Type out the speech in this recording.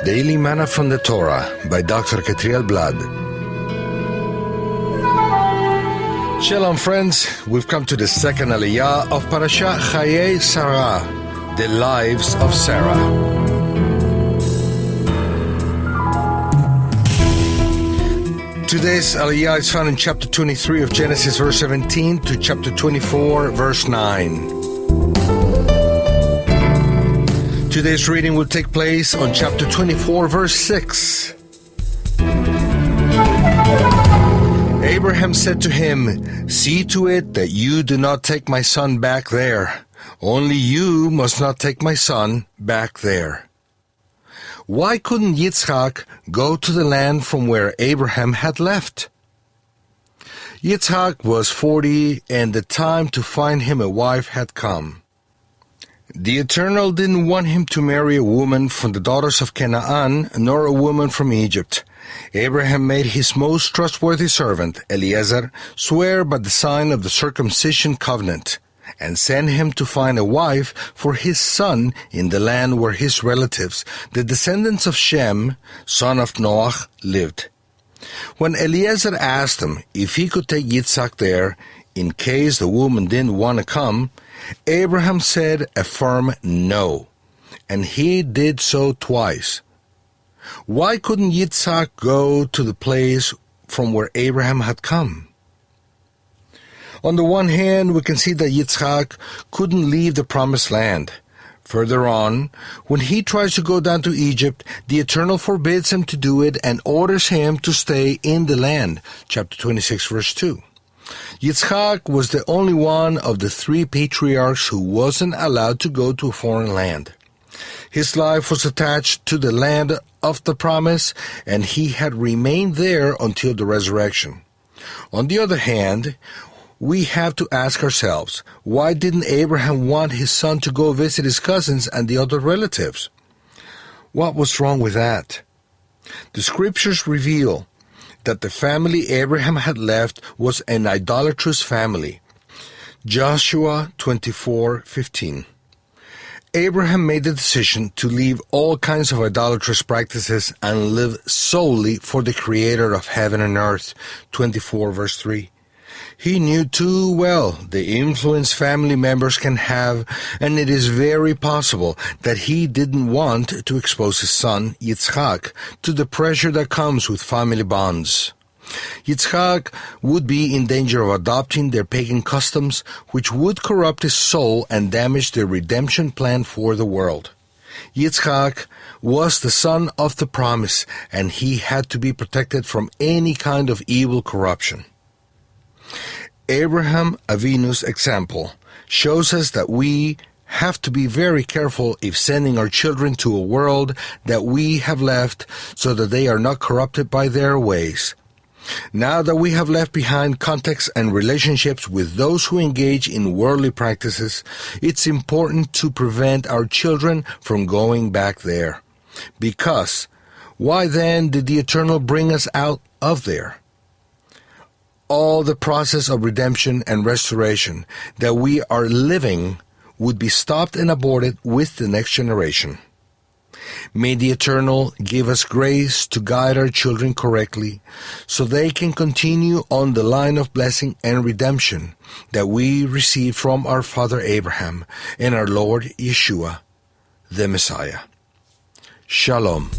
Daily Manna from the Torah by Dr. Ketriel Blad. Shalom friends, we've come to the second aliyah of Parashat Chayei Sarah, the lives of Sarah. Today's aliyah is found in chapter 23 of Genesis verse 17 to chapter 24 verse 9. Today's reading will take place on chapter 24, verse 6. Abraham said to him, "See to it that you do not take my son back there. Only you must not take my son back there." Why couldn't Yitzchak go to the land from where Abraham had left? Yitzchak was 40, and the time to find him a wife had come. The Eternal didn't want him to marry a woman from the daughters of Canaan, nor a woman from Egypt. Abraham made his most trustworthy servant, Eliezer, swear by the sign of the circumcision covenant, and send him to find a wife for his son in the land where his relatives, the descendants of Shem, son of Noach, lived. When Eliezer asked him if he could take Yitzchak there, in case the woman didn't want to come, Abraham said a firm no, and he did so twice. Why couldn't Yitzchak go to the place from where Abraham had come? On the one hand, we can see that Yitzchak couldn't leave the promised land. Further on, when he tries to go down to Egypt, the Eternal forbids him to do it and orders him to stay in the land. Chapter 26, verse 2. Yitzchak was the only one of the three patriarchs who wasn't allowed to go to a foreign land. His life was attached to the land of the promise, and he had remained there until the resurrection. On the other hand, we have to ask ourselves, why didn't Abraham want his son to go visit his cousins and the other relatives? What was wrong with that? The scriptures reveal that the family Abraham had left was an idolatrous family. Joshua 24:15. Abraham made the decision to leave all kinds of idolatrous practices and live solely for the Creator of heaven and earth. 24 verse 3. He knew too well the influence family members can have, and it is very possible that he didn't want to expose his son, Yitzchak, to the pressure that comes with family bonds. Yitzchak would be in danger of adopting their pagan customs, which would corrupt his soul and damage the redemption plan for the world. Yitzchak was the son of the promise, and he had to be protected from any kind of evil corruption. Abraham Avinu's example shows us that we have to be very careful if sending our children to a world that we have left, so that they are not corrupted by their ways. Now that we have left behind contacts and relationships with those who engage in worldly practices, it's important to prevent our children from going back there. Because, why then did the Eternal bring us out of there? All the process of redemption and restoration that we are living would be stopped and aborted with the next generation. May the Eternal give us grace to guide our children correctly, so they can continue on the line of blessing and redemption that we received from our father Abraham and our Lord Yeshua, the Messiah. Shalom.